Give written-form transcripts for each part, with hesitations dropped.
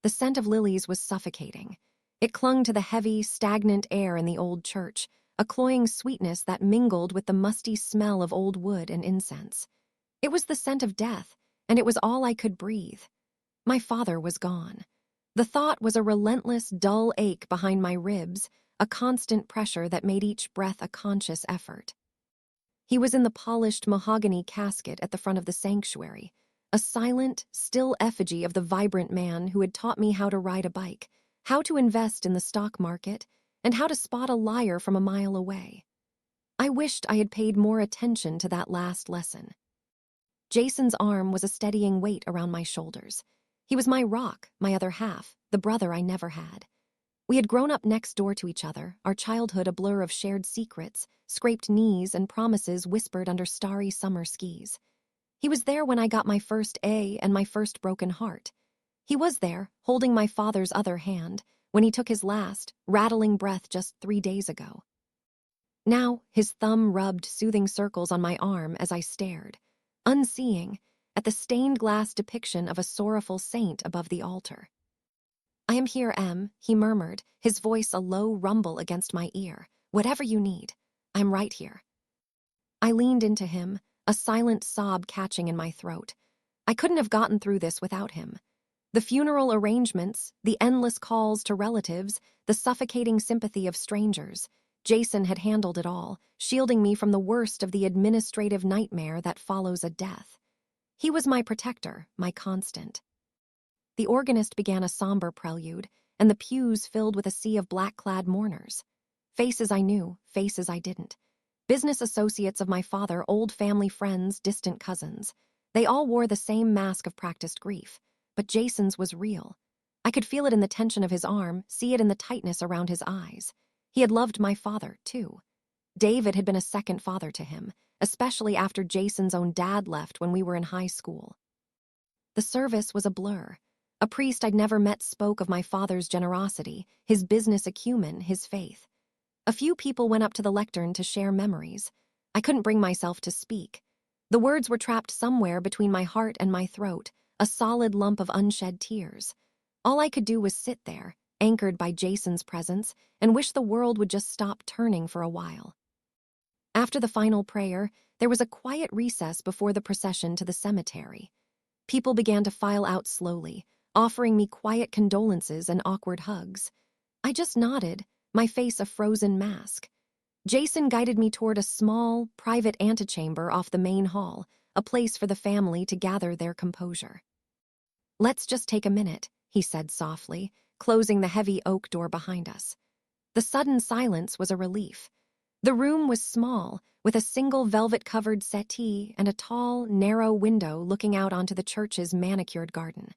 The scent of lilies was suffocating. It clung to the heavy, stagnant air in the old church, a cloying sweetness that mingled with the musty smell of old wood and incense. It was the scent of death, and it was all I could breathe. My father was gone. The thought was a relentless, dull ache behind my ribs, a constant pressure that made each breath a conscious effort. He was in the polished mahogany casket at the front of the sanctuary, a silent, still effigy of the vibrant man who had taught me how to ride a bike, how to invest in the stock market, and how to spot a liar from a mile away. I wished I had paid more attention to that last lesson. Jason's arm was a steadying weight around my shoulders. He was my rock, my other half, the brother I never had. We had grown up next door to each other, our childhood a blur of shared secrets, scraped knees, and promises whispered under starry summer skies. He was there when I got my first A and my first broken heart. He was there, holding my father's other hand, when he took his last, rattling breath just 3 days ago. Now, his thumb rubbed soothing circles on my arm as I stared, unseeing, at the stained glass depiction of a sorrowful saint above the altar. "I am here, Em," he murmured, his voice a low rumble against my ear. "Whatever you need, I'm right here." I leaned into him, a silent sob catching in my throat. I couldn't have gotten through this without him. The funeral arrangements, the endless calls to relatives, the suffocating sympathy of strangers. Jason had handled it all, shielding me from the worst of the administrative nightmare that follows a death. He was my protector, my constant. The organist began a somber prelude, and the pews filled with a sea of black-clad mourners. Faces I knew, faces I didn't. Business associates of my father, old family friends, distant cousins. They all wore the same mask of practiced grief, but Jason's was real. I could feel it in the tension of his arm, see it in the tightness around his eyes. He had loved my father, too. David had been a second father to him, especially after Jason's own dad left when we were in high school. The service was a blur. A priest I'd never met spoke of my father's generosity, his business acumen, his faith. A few people went up to the lectern to share memories. I couldn't bring myself to speak. The words were trapped somewhere between my heart and my throat, a solid lump of unshed tears. All I could do was sit there, anchored by Jason's presence, and wish the world would just stop turning for a while. After the final prayer, there was a quiet recess before the procession to the cemetery. People began to file out slowly, offering me quiet condolences and awkward hugs. I just nodded, my face a frozen mask. Jason guided me toward a small, private antechamber off the main hall, a place for the family to gather their composure. "Let's just take a minute," he said softly, closing the heavy oak door behind us. The sudden silence was a relief. The room was small, with a single velvet-covered settee and a tall, narrow window looking out onto the church's manicured garden.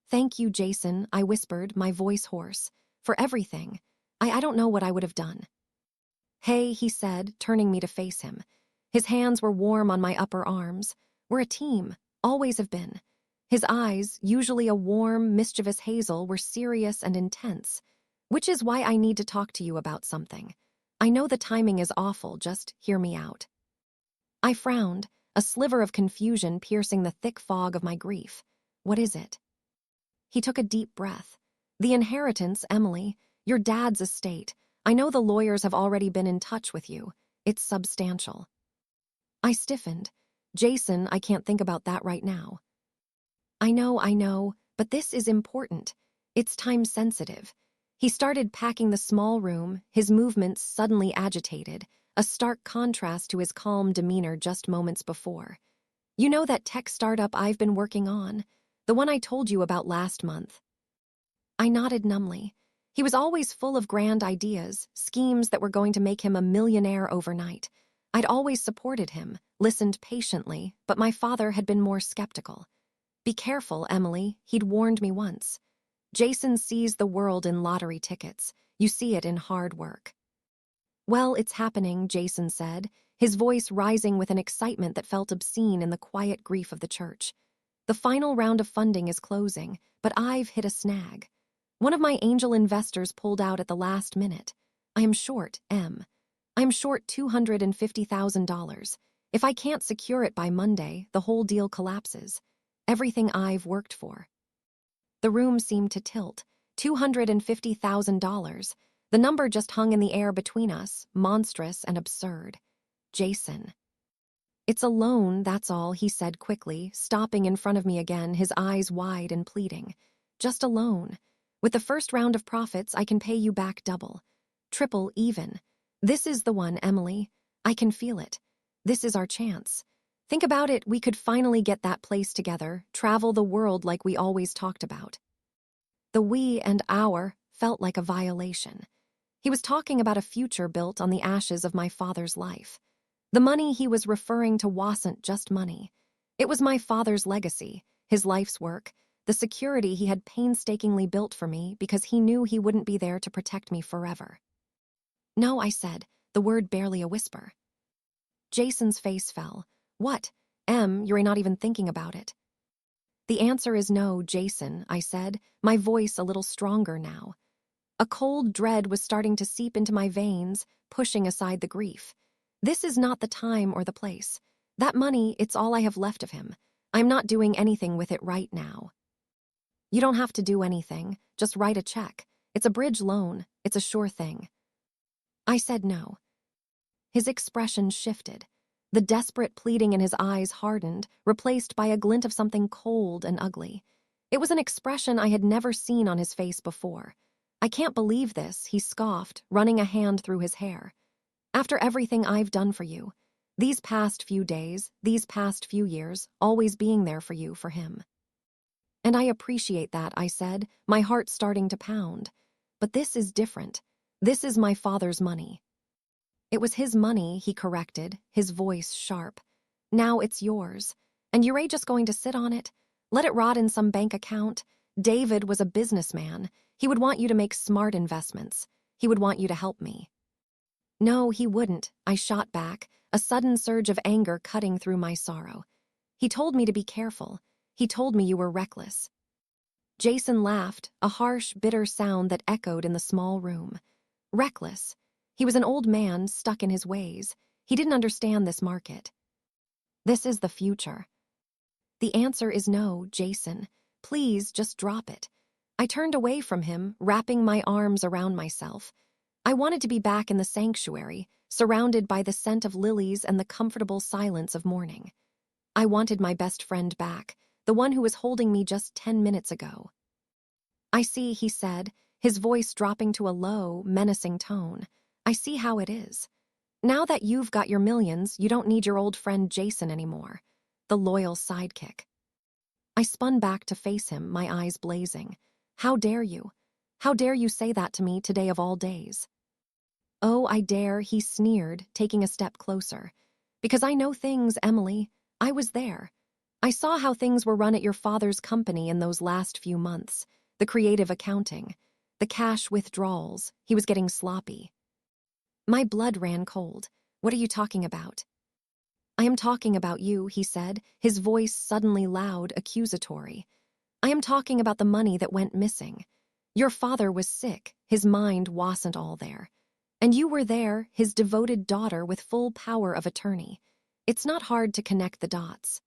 "Thank you, Jason," I whispered, my voice hoarse, "for everything. I don't know what I would have done." "Hey," he said, turning me to face him. His hands were warm on my upper arms. "We're a team, always have been." His eyes, usually a warm, mischievous hazel, were serious and intense. "Which is why I need to talk to you about something. I know the timing is awful, just hear me out." I frowned, a sliver of confusion piercing the thick fog of my grief. "What is it?" He took a deep breath. "The inheritance, Emily. Your dad's estate. I know the lawyers have already been in touch with you. It's substantial." I stiffened. "Jason, I can't think about that right now." I know, but this is important. It's time-sensitive." He started packing the small room, his movements suddenly agitated, a stark contrast to his calm demeanor just moments before. "You know that tech startup I've been working on? The one I told you about last month?" I nodded numbly. He was always full of grand ideas, schemes that were going to make him a millionaire overnight. I'd always supported him, listened patiently, but my father had been more skeptical. "Be careful, Emily," he'd warned me once. "Jason sees the world in lottery tickets. You see it in hard work." "Well, it's happening," Jason said, his voice rising with an excitement that felt obscene in the quiet grief of the church. "The final round of funding is closing, but I've hit a snag. One of my angel investors pulled out at the last minute. I am short, I'm short $250,000. If I can't secure it by Monday, the whole deal collapses. Everything I've worked for." The room seemed to tilt. $250,000. The number just hung in the air between us, monstrous and absurd. Jason. It's a loan, that's all, he said quickly, stopping in front of me again, his eyes wide and pleading. Just a loan. With the first round of profits, I can pay you back double. Triple even. This is the one, Emily. I can feel it. This is our chance. Think about it, we could finally get that place together, travel the world like we always talked about. The we and our felt like a violation. He was talking about a future built on the ashes of my father's life. The money he was referring to wasn't just money. It was my father's legacy, his life's work, the security he had painstakingly built for me because he knew he wouldn't be there to protect me forever. No, I said, the word barely a whisper. Jason's face fell. What? You're not even thinking about it. The answer is no, Jason, I said, my voice a little stronger now. A cold dread was starting to seep into my veins, pushing aside the grief. This is not the time or the place. That money, it's all I have left of him. I'm not doing anything with it right now. You don't have to do anything, just write a check. It's a bridge loan, it's a sure thing. I said no. His expression shifted. The desperate pleading in his eyes hardened, replaced by a glint of something cold and ugly. It was an expression I had never seen on his face before. I can't believe this, he scoffed, running a hand through his hair. After everything I've done for you, these past few days, these past few years, always being there for you, for him. And I appreciate that, I said, my heart starting to pound. But this is different. This is my father's money. It was his money, he corrected, his voice sharp. Now it's yours. And you're just going to sit on it? Let it rot in some bank account? David was a businessman. He would want you to make smart investments. He would want you to help me. No, he wouldn't, I shot back, a sudden surge of anger cutting through my sorrow. He told me to be careful. He told me you were reckless. Jason laughed, a harsh, bitter sound that echoed in the small room. Reckless. He was an old man stuck in his ways. He didn't understand this market. This is the future. The answer is no, Jason. Please just drop it. I turned away from him, wrapping my arms around myself. I wanted to be back in the sanctuary, surrounded by the scent of lilies and the comfortable silence of morning. I wanted my best friend back, the one who was holding me just 10 minutes ago. I see, he said, his voice dropping to a low, menacing tone. I see how it is. Now that you've got your millions, you don't need your old friend Jason anymore, the loyal sidekick. I spun back to face him, my eyes blazing. How dare you? How dare you say that to me today of all days? Oh, I dare, he sneered, taking a step closer. Because I know things, Emily. I was there. I saw how things were run at your father's company in those last few months. The creative accounting, the cash withdrawals. He was getting sloppy. My blood ran cold. What are you talking about? I am talking about you, he said, his voice suddenly loud, accusatory. I am talking about the money that went missing. Your father was sick, his mind wasn't all there. And you were there, his devoted daughter with full power of attorney. It's not hard to connect the dots.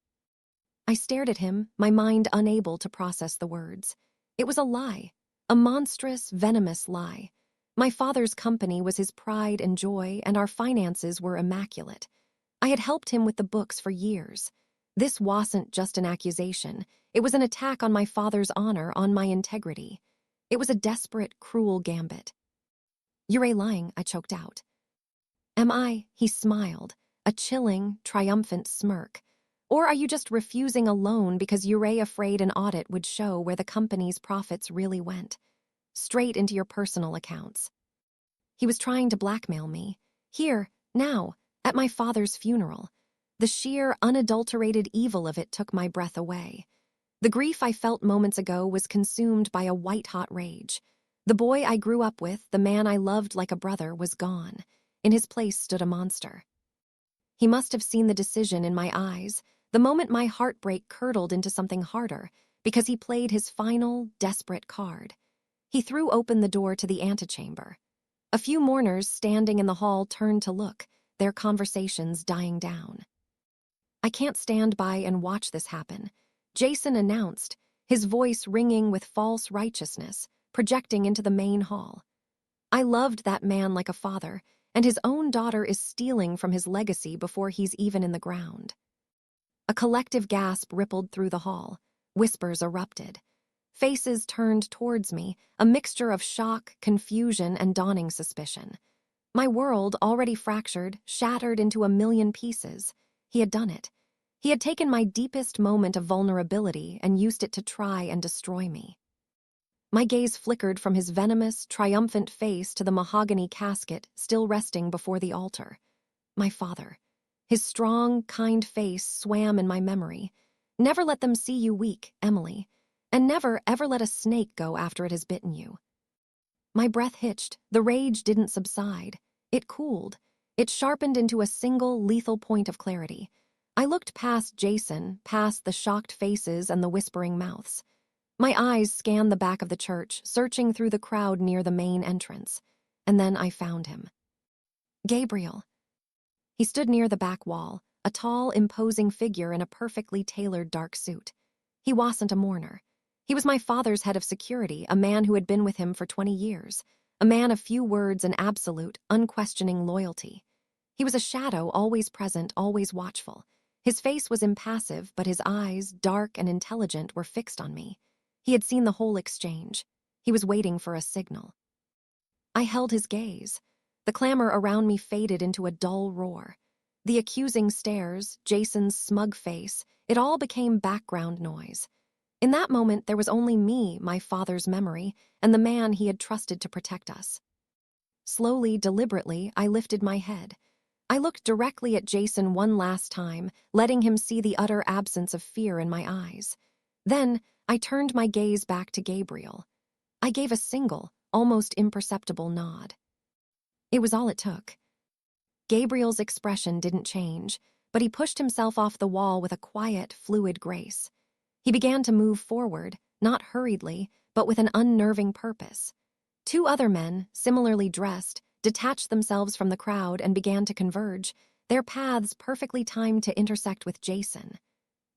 I stared at him, my mind unable to process the words. It was a lie, a monstrous, venomous lie. My father's company was his pride and joy, and our finances were immaculate. I had helped him with the books for years. This wasn't just an accusation. It was an attack on my father's honor, on my integrity. It was a desperate, cruel gambit. You're lying, I choked out. Am I? He smiled, a chilling, triumphant smirk. Or are you just refusing a loan because you're afraid an audit would show where the company's profits really went? Straight into your personal accounts. He was trying to blackmail me. Here, now, at my father's funeral. The sheer, unadulterated evil of it took my breath away. The grief I felt moments ago was consumed by a white-hot rage. The boy I grew up with, the man I loved like a brother, was gone. In his place stood a monster. He must have seen the decision in my eyes, the moment my heartbreak curdled into something harder, because he played his final, desperate card. He threw open the door to the antechamber. A few mourners standing in the hall turned to look, their conversations dying down. I can't stand by and watch this happen, Jason announced. his voice ringing with false righteousness, projecting into the main hall. I loved that man like a father, and his own daughter is stealing from his legacy before he's even in the ground. A collective gasp rippled through the hall. Whispers erupted. Faces turned towards me, a mixture of shock, confusion, and dawning suspicion. My world, already fractured, shattered into a million pieces. He had done it. He had taken my deepest moment of vulnerability and used it to try and destroy me. My gaze flickered from his venomous, triumphant face to the mahogany casket still resting before the altar. My father. His strong, kind face swam in my memory. Never let them see you weak, Emily. And never, ever let a snake go after it has bitten you. My breath hitched. The rage didn't subside. It cooled. It sharpened into a single, lethal point of clarity. I looked past Jason, past the shocked faces and the whispering mouths. My eyes scanned the back of the church, searching through the crowd near the main entrance. And then I found him. Gabriel. He stood near the back wall, a tall, imposing figure in a perfectly tailored dark suit. He wasn't a mourner. He was my father's head of security, a man who had been with him for 20 years, a man of few words and absolute, unquestioning loyalty. He was a shadow, always present, always watchful. His face was impassive, but his eyes, dark and intelligent, were fixed on me. He had seen the whole exchange. He was waiting for a signal. I held his gaze. The clamor around me faded into a dull roar. The accusing stares, Jason's smug face, it all became background noise. In that moment, there was only me, my father's memory, and the man he had trusted to protect us. Slowly, deliberately, I lifted my head. I looked directly at Jason one last time, letting him see the utter absence of fear in my eyes. Then, I turned my gaze back to Gabriel. I gave a single, almost imperceptible nod. It was all it took. Gabriel's expression didn't change, but he pushed himself off the wall with a quiet, fluid grace. He began to move forward, not hurriedly, but with an unnerving purpose. Two other men, similarly dressed, detached themselves from the crowd and began to converge, their paths perfectly timed to intersect with Jason.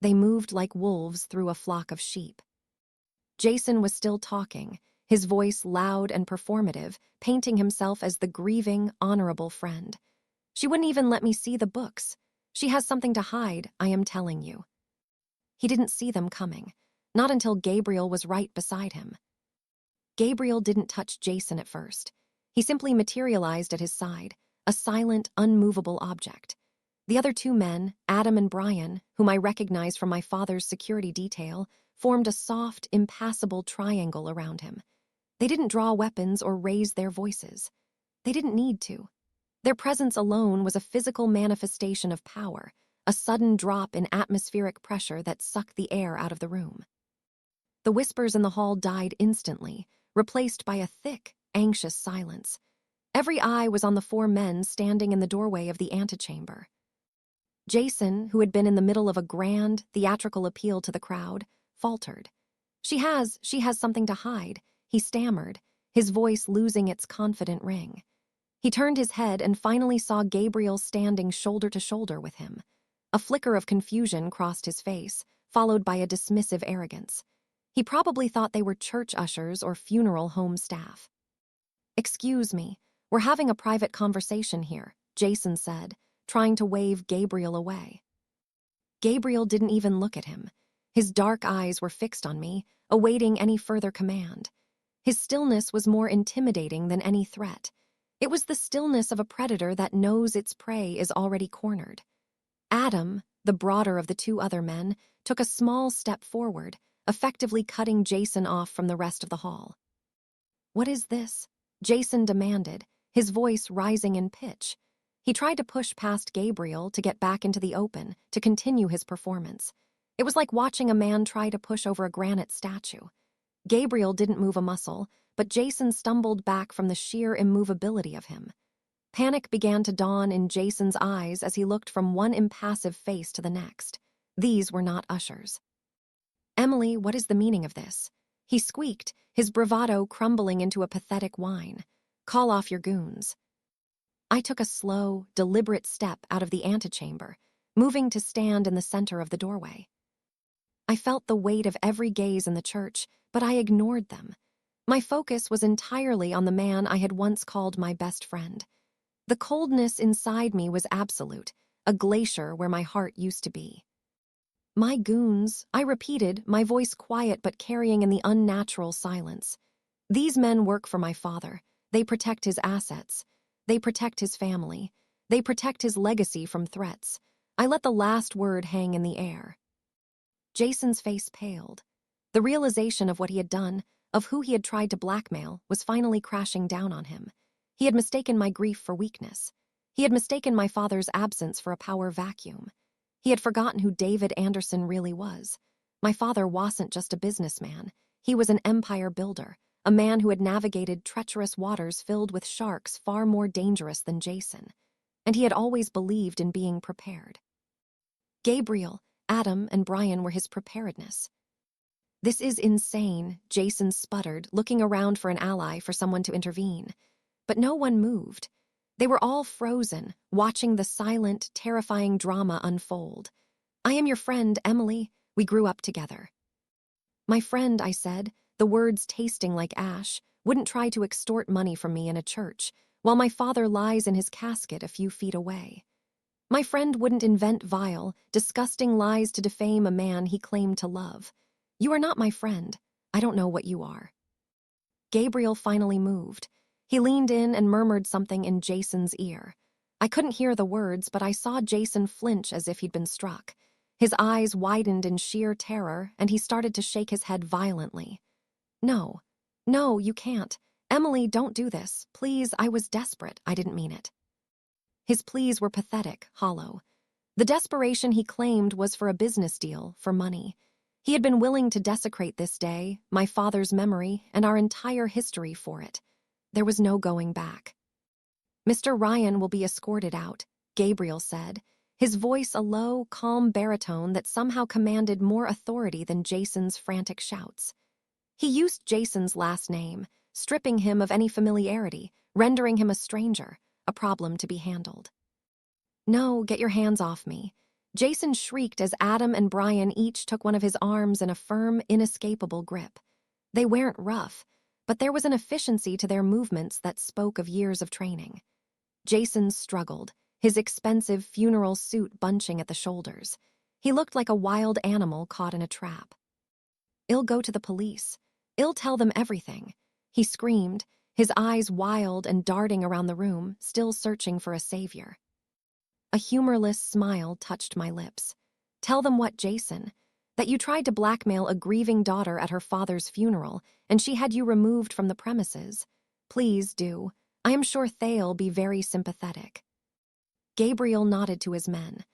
They moved like wolves through a flock of sheep. Jason was still talking, his voice loud and performative, painting himself as the grieving, honorable friend. She wouldn't even let me see the books. She has something to hide, I am telling you. He didn't see them coming, not until Gabriel was right beside him. Gabriel didn't touch Jason at first. He simply materialized at his side, a silent, unmovable object. The other two men, Adam and Brian, whom I recognized from my father's security detail, formed a soft, impassable triangle around him. They didn't draw weapons or raise their voices. They didn't need to. Their presence alone was a physical manifestation of power, a sudden drop in atmospheric pressure that sucked the air out of the room. The whispers in the hall died instantly, replaced by a thick, anxious silence. Every eye was on the four men standing in the doorway of the antechamber. Jason, who had been in the middle of a grand, theatrical appeal to the crowd, faltered. She has something to hide," he stammered, his voice losing its confident ring. He turned his head and finally saw Gabriel standing shoulder to shoulder with him. A flicker of confusion crossed his face, followed by a dismissive arrogance. He probably thought they were church ushers or funeral home staff. "Excuse me, we're having a private conversation here," Jason said, trying to wave Gabriel away. Gabriel didn't even look at him. His dark eyes were fixed on me, awaiting any further command. His stillness was more intimidating than any threat. It was the stillness of a predator that knows its prey is already cornered. Adam, the broader of the two other men, took a small step forward, effectively cutting Jason off from the rest of the hall. "What is this?" Jason demanded, his voice rising in pitch. He tried to push past Gabriel to get back into the open, to continue his performance. It was like watching a man try to push over a granite statue. Gabriel didn't move a muscle, but Jason stumbled back from the sheer immovability of him. Panic began to dawn in Jason's eyes as he looked from one impassive face to the next. These were not ushers. "Emily, what is the meaning of this?" He squeaked, his bravado crumbling into a pathetic whine. "Call off your goons." I took a slow, deliberate step out of the antechamber, moving to stand in the center of the doorway. I felt the weight of every gaze in the church, but I ignored them. My focus was entirely on the man I had once called my best friend. The coldness inside me was absolute, a glacier where my heart used to be. My goons, I repeated, my voice quiet but carrying in the unnatural silence. These men work for my father. They protect his assets. They protect his family. They protect his legacy from threats. I let the last word hang in the air. Jason's face paled. The realization of what he had done, of who he had tried to blackmail, was finally crashing down on him. He had mistaken my grief for weakness. He had mistaken my father's absence for a power vacuum. He had forgotten who David Anderson really was. My father wasn't just a businessman. He was an empire builder, a man who had navigated treacherous waters filled with sharks far more dangerous than Jason. And he had always believed in being prepared. Gabriel, Adam, and Brian were his preparedness. "This is insane," Jason sputtered, looking around for an ally, for someone to intervene. But no one moved. They were all frozen, watching the silent, terrifying drama unfold. "I am your friend, Emily. We grew up together." "My friend," I said, the words tasting like ash, "wouldn't try to extort money from me in a church, while my father lies in his casket a few feet away. My friend wouldn't invent vile, disgusting lies to defame a man he claimed to love. You are not my friend. I don't know what you are." Gabriel finally moved. He leaned in and murmured something in Jason's ear. I couldn't hear the words, but I saw Jason flinch as if he'd been struck. His eyes widened in sheer terror, and he started to shake his head violently. "No, no, you can't. Emily, don't do this. Please, I was desperate. I didn't mean it." His pleas were pathetic, hollow. The desperation he claimed was for a business deal, for money. He had been willing to desecrate this day, my father's memory, and our entire history for it. There was no going back. "Mr. Ryan will be escorted out," Gabriel said, his voice a low, calm baritone that somehow commanded more authority than Jason's frantic shouts. He used Jason's last name, stripping him of any familiarity, rendering him a stranger, a problem to be handled. "No, get your hands off me." Jason shrieked as Adam and Brian each took one of his arms in a firm, inescapable grip. They weren't rough, but there was an efficiency to their movements that spoke of years of training. Jason struggled, his expensive funeral suit bunching at the shoulders. He looked like a wild animal caught in a trap. "I'll go to the police. I'll tell them everything," he screamed, his eyes wild and darting around the room, still searching for a savior. A humorless smile touched my lips. "Tell them what, Jason? That you tried to blackmail a grieving daughter at her father's funeral, and she had you removed from the premises. Please do. I am sure they'll be very sympathetic." Gabriel nodded to his men.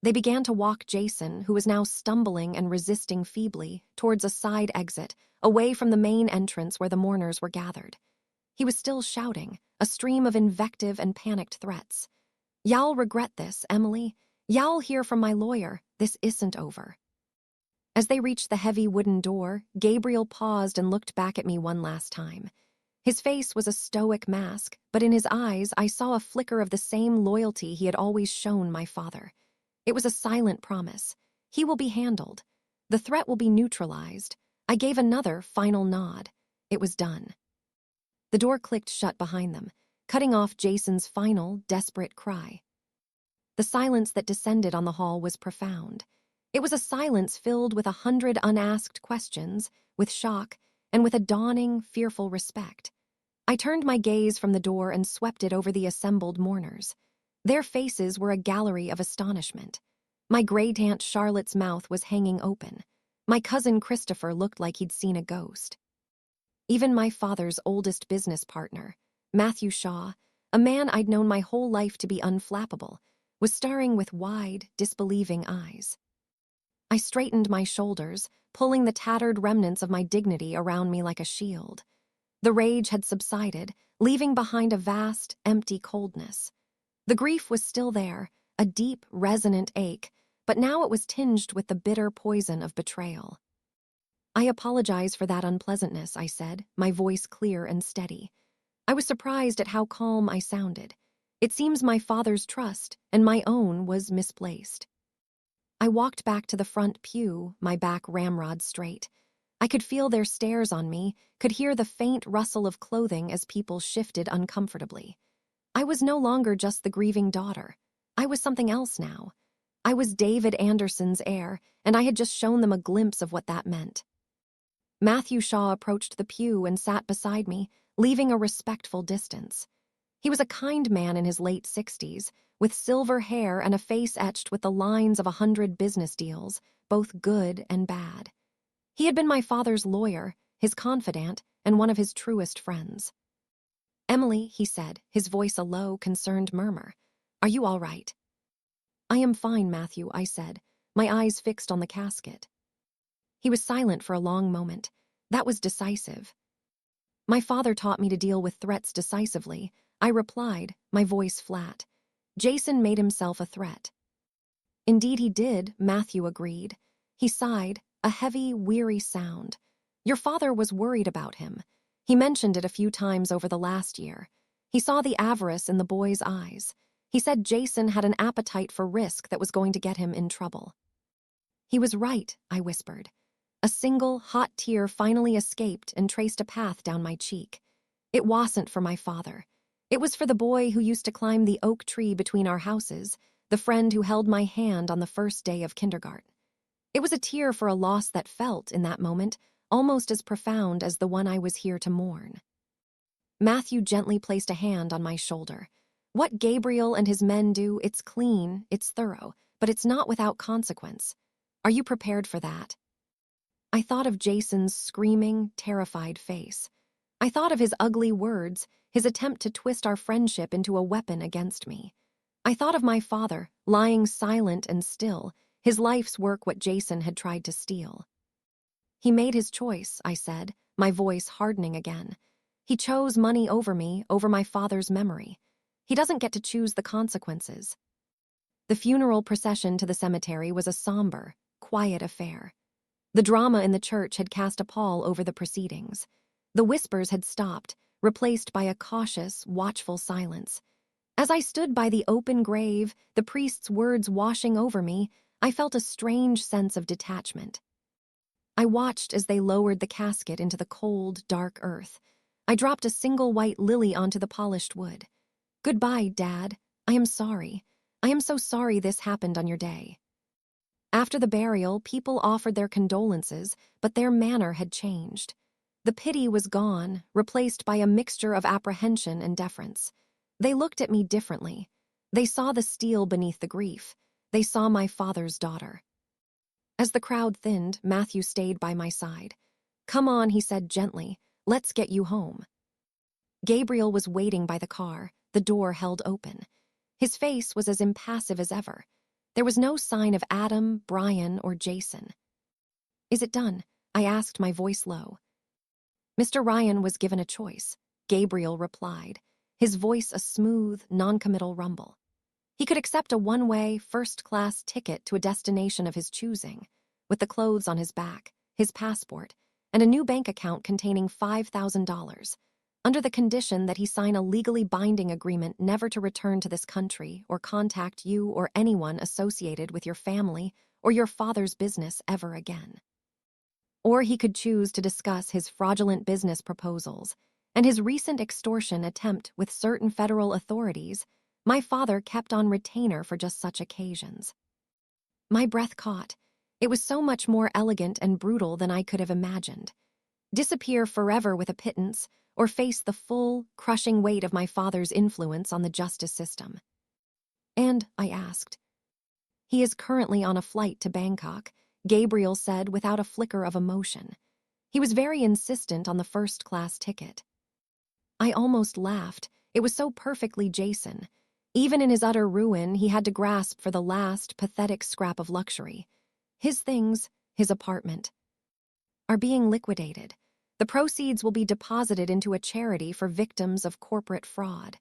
They began to walk Jason, who was now stumbling and resisting feebly, towards a side exit, away from the main entrance where the mourners were gathered. He was still shouting, a stream of invective and panicked threats. "Y'all regret this, Emily. Y'all hear from my lawyer. This isn't over." As they reached the heavy wooden door, Gabriel paused and looked back at me one last time. His face was a stoic mask, but in his eyes I saw a flicker of the same loyalty he had always shown my father. It was a silent promise. He will be handled. The threat will be neutralized. I gave another final nod. It was done. The door clicked shut behind them, cutting off Jason's final, desperate cry. The silence that descended on the hall was profound. It was a silence filled with 100 unasked questions, with shock, and with a dawning, fearful respect. I turned my gaze from the door and swept it over the assembled mourners. Their faces were a gallery of astonishment. My great-aunt Charlotte's mouth was hanging open. My cousin Christopher looked like he'd seen a ghost. Even my father's oldest business partner, Matthew Shaw, a man I'd known my whole life to be unflappable, was staring with wide, disbelieving eyes. I straightened my shoulders, pulling the tattered remnants of my dignity around me like a shield. The rage had subsided, leaving behind a vast, empty coldness. The grief was still there, a deep, resonant ache, but now it was tinged with the bitter poison of betrayal. "I apologize for that unpleasantness," I said, my voice clear and steady. I was surprised at how calm I sounded. It seems my father's trust, and my own, was misplaced. I walked back to the front pew, my back ramrod straight. I could feel their stares on me, could hear the faint rustle of clothing as people shifted uncomfortably. I was no longer just the grieving daughter. I was something else now. I was David Anderson's heir, and I had just shown them a glimpse of what that meant. Matthew Shaw approached the pew and sat beside me, leaving a respectful distance. He was a kind man in his late 60s, with silver hair and a face etched with the lines of 100 business deals, both good and bad. He had been my father's lawyer, his confidant, and one of his truest friends. "Emily," he said, his voice a low, concerned murmur. "Are you all right?" "I am fine, Matthew," I said, my eyes fixed on the casket. He was silent for a long moment. That was decisive. "My father taught me to deal with threats decisively," I replied, my voice flat. "Jason made himself a threat." "Indeed he did," Matthew agreed. He sighed, a heavy, weary sound. "Your father was worried about him. He mentioned it a few times over the last year. He saw the avarice in the boy's eyes. He said Jason had an appetite for risk that was going to get him in trouble." "He was right," I whispered. A single, hot tear finally escaped and traced a path down my cheek. It wasn't for my father. It was for the boy who used to climb the oak tree between our houses, the friend who held my hand on the first day of kindergarten. It was a tear for a loss that felt, in that moment, almost as profound as the one I was here to mourn. Matthew gently placed a hand on my shoulder. "What Gabriel and his men do, it's clean, it's thorough, but it's not without consequence. Are you prepared for that?" I thought of Jason's screaming, terrified face. I thought of his ugly words, his attempt to twist our friendship into a weapon against me. I thought of my father, lying silent and still, his life's work what Jason had tried to steal. "He made his choice," I said, my voice hardening again. "He chose money over me, over my father's memory. He doesn't get to choose the consequences." The funeral procession to the cemetery was a somber, quiet affair. The drama in the church had cast a pall over the proceedings. The whispers had stopped, replaced by a cautious, watchful silence. As I stood by the open grave, the priest's words washing over me, I felt a strange sense of detachment. I watched as they lowered the casket into the cold, dark earth. I dropped a single white lily onto the polished wood. "Goodbye, Dad. I am sorry. I am so sorry this happened on your day." After the burial, people offered their condolences, but their manner had changed. The pity was gone, replaced by a mixture of apprehension and deference. They looked at me differently. They saw the steel beneath the grief. They saw my father's daughter. As the crowd thinned, Matthew stayed by my side. "Come on," he said gently. "Let's get you home." Gabriel was waiting by the car, the door held open. His face was as impassive as ever. There was no sign of Adam, Brian, or Jason. "Is it done?" I asked, my voice low. "Mr. Ryan was given a choice," Gabriel replied, his voice a smooth, noncommittal rumble. He could accept a one-way, first-class ticket to a destination of his choosing, with the clothes on his back, his passport, and a new bank account containing $5,000, under the condition that he sign a legally binding agreement never to return to this country or contact you or anyone associated with your family or your father's business ever again. Or he could choose to discuss his fraudulent business proposals and his recent extortion attempt with certain federal authorities my father kept on retainer for just such occasions. My breath caught. It was so much more elegant and brutal than I could have imagined. Disappear forever with a pittance, or face the full, crushing weight of my father's influence on the justice system. "And," I asked. "He is currently on a flight to Bangkok," Gabriel said without a flicker of emotion. He was very insistent on the first-class ticket. I almost laughed. It was so perfectly Jason. Even in his utter ruin, he had to grasp for the last, pathetic scrap of luxury. His things, his apartment, are being liquidated. The proceeds will be deposited into a charity for victims of corporate fraud.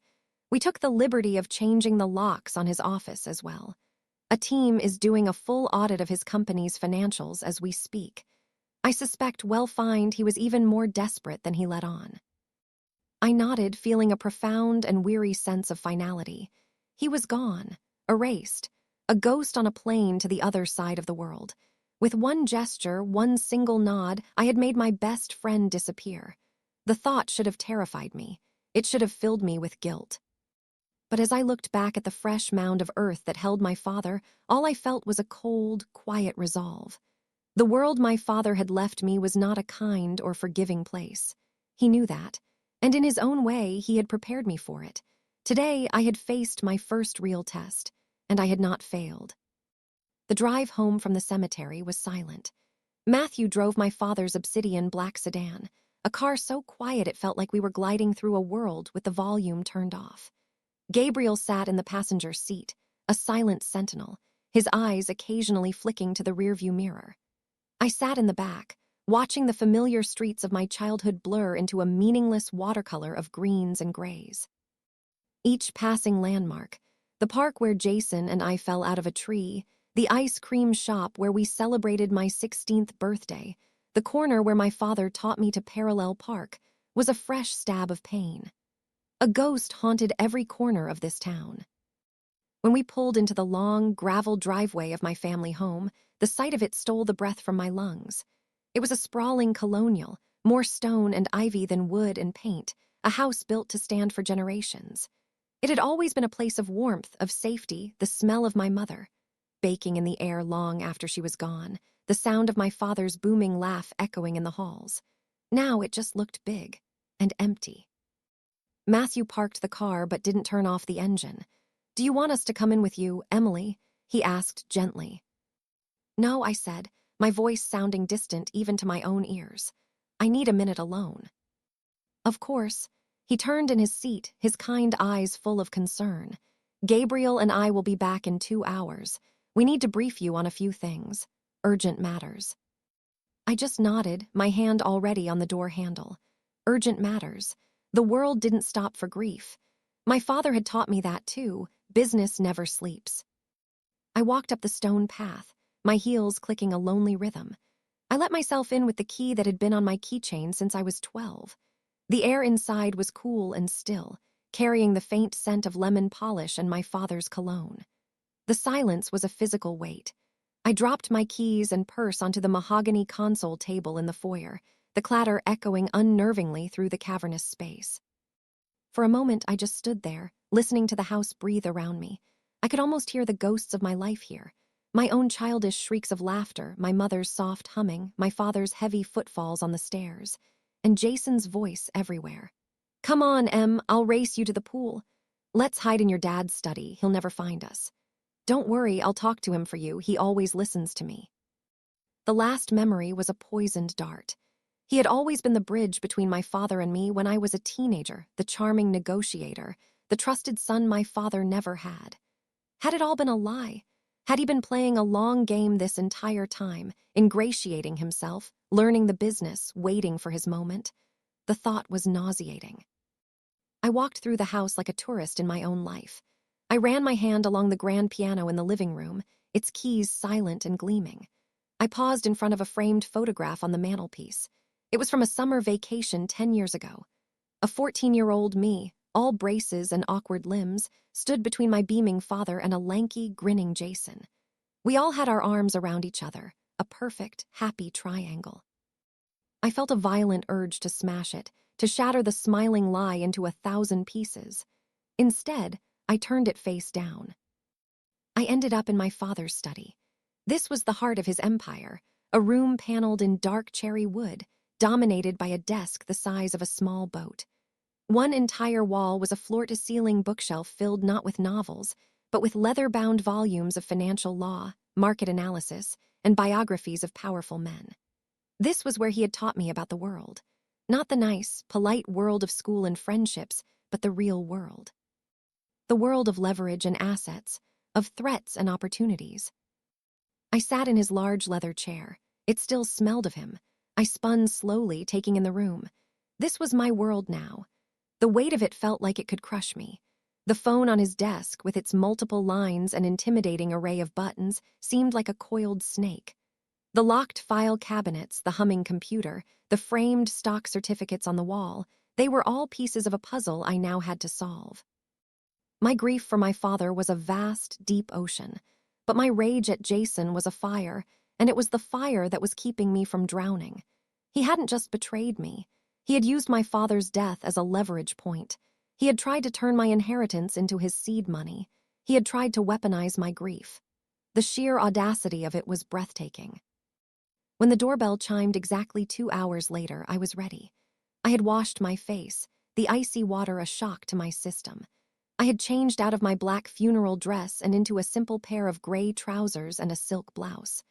We took the liberty of changing the locks on his office as well. A team is doing a full audit of his company's financials as we speak. I suspect we'll find he was even more desperate than he let on." I nodded, feeling a profound and weary sense of finality. He was gone, erased. a ghost on a plane to the other side of the world. With one gesture, one single nod, I had made my best friend disappear. The thought should have terrified me. It should have filled me with guilt. But as I looked back at the fresh mound of earth that held my father, all I felt was a cold, quiet resolve. The world my father had left me was not a kind or forgiving place. He knew that, and in his own way, he had prepared me for it. Today, I had faced my first real test, and I had not failed. The drive home from the cemetery was silent. Matthew drove my father's obsidian black sedan, a car so quiet it felt like we were gliding through a world with the volume turned off. Gabriel sat in the passenger seat, a silent sentinel, his eyes occasionally flicking to the rearview mirror. I sat in the back, watching the familiar streets of my childhood blur into a meaningless watercolor of greens and grays. Each passing landmark, the park where Jason and I fell out of a tree, the ice cream shop where we celebrated my 16th birthday, the corner where my father taught me to parallel park, was a fresh stab of pain. A ghost haunted every corner of this town. When we pulled into the long, gravel driveway of my family home, the sight of it stole the breath from my lungs. It was a sprawling colonial, more stone and ivy than wood and paint, a house built to stand for generations. It had always been a place of warmth, of safety, the smell of my mother, baking in the air long after she was gone, the sound of my father's booming laugh echoing in the halls. Now it just looked big and empty. Matthew parked the car but didn't turn off the engine. "Do you want us to come in with you, Emily?" he asked gently. "No," I said, my voice sounding distant even to my own ears. "I need a minute alone." "Of course." He turned in his seat, his kind eyes full of concern. "Gabriel and I will be back in 2 hours. We need to brief you on a few things. Urgent matters." I just nodded, my hand already on the door handle. Urgent matters. The world didn't stop for grief. My father had taught me that too. Business never sleeps. I walked up the stone path, my heels clicking a lonely rhythm. I let myself in with the key that had been on my keychain since I was 12. The air inside was cool and still, carrying the faint scent of lemon polish and my father's cologne. The silence was a physical weight. I dropped my keys and purse onto the mahogany console table in the foyer, the clatter echoing unnervingly through the cavernous space. For a moment, I just stood there, listening to the house breathe around me. I could almost hear the ghosts of my life here. My own childish shrieks of laughter, my mother's soft humming, my father's heavy footfalls on the stairs, and Jason's voice everywhere. "Come on, Em, I'll race you to the pool. Let's hide in your dad's study, he'll never find us. Don't worry, I'll talk to him for you, he always listens to me." The last memory was a poisoned dart. He had always been the bridge between my father and me when I was a teenager, the charming negotiator, the trusted son my father never had. Had it all been a lie? Had he been playing a long game this entire time, ingratiating himself, learning the business, waiting for his moment? The thought was nauseating. I walked through the house like a tourist in my own life. I ran my hand along the grand piano in the living room, its keys silent and gleaming. I paused in front of a framed photograph on the mantelpiece. It was from a summer vacation 10 years ago. A 14-year-old me, all braces and awkward limbs, stood between my beaming father and a lanky, grinning Jason. We all had our arms around each other, a perfect, happy triangle. I felt a violent urge to smash it, to shatter the smiling lie into 1,000 pieces. Instead, I turned it face down. I ended up in my father's study. This was the heart of his empire, a room paneled in dark cherry wood, dominated by a desk the size of a small boat. One entire wall was a floor-to-ceiling bookshelf filled not with novels, but with leather-bound volumes of financial law, market analysis, and biographies of powerful men. This was where he had taught me about the world. Not the nice, polite world of school and friendships, but the real world. The world of leverage and assets, of threats and opportunities. I sat in his large leather chair. It still smelled of him. I spun slowly, taking in the room. This was my world now. The weight of it felt like it could crush me. The phone on his desk, with its multiple lines and intimidating array of buttons, seemed like a coiled snake. The locked file cabinets, the humming computer, the framed stock certificates on the wall, they were all pieces of a puzzle I now had to solve. My grief for my father was a vast, deep ocean. But my rage at Jason was a fire, and it was the fire that was keeping me from drowning. He hadn't just betrayed me. He had used my father's death as a leverage point. He had tried to turn my inheritance into his seed money. He had tried to weaponize my grief. The sheer audacity of it was breathtaking. When the doorbell chimed exactly 2 hours later, I was ready. I had washed my face, the icy water a shock to my system. I had changed out of my black funeral dress and into a simple pair of gray trousers and a silk blouse.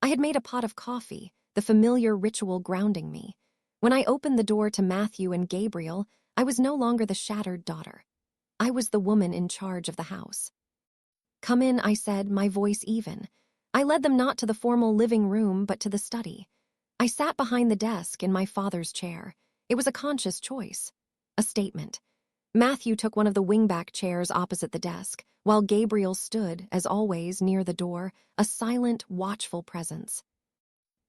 I had made a pot of coffee, the familiar ritual grounding me. When I opened the door to Matthew and Gabriel, I was no longer the shattered daughter. I was the woman in charge of the house. "Come in," I said, my voice even. I led them not to the formal living room, but to the study. I sat behind the desk in my father's chair. It was a conscious choice. A statement. Matthew took one of the wingback chairs opposite the desk, while Gabriel stood, as always, near the door, a silent, watchful presence.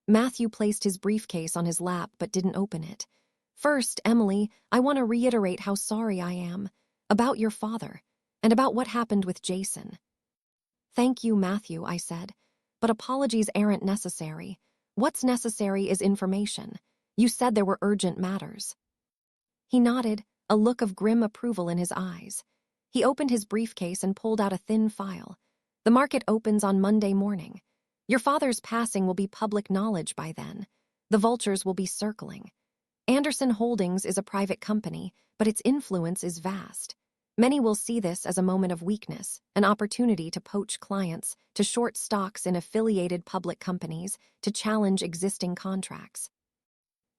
Matthew placed his briefcase on his lap but didn't open it. "First, Emily, I want to reiterate how sorry I am. About your father, and about what happened with Jason." "Thank you, Matthew," I said. "But apologies aren't necessary. What's necessary is information. You said there were urgent matters." He nodded, a look of grim approval in his eyes. He opened his briefcase and pulled out a thin file. "The market opens on Monday morning. Your father's passing will be public knowledge by then. The vultures will be circling. Anderson Holdings is a private company, but its influence is vast. Many will see this as a moment of weakness, an opportunity to poach clients, to short stocks in affiliated public companies, to challenge existing contracts.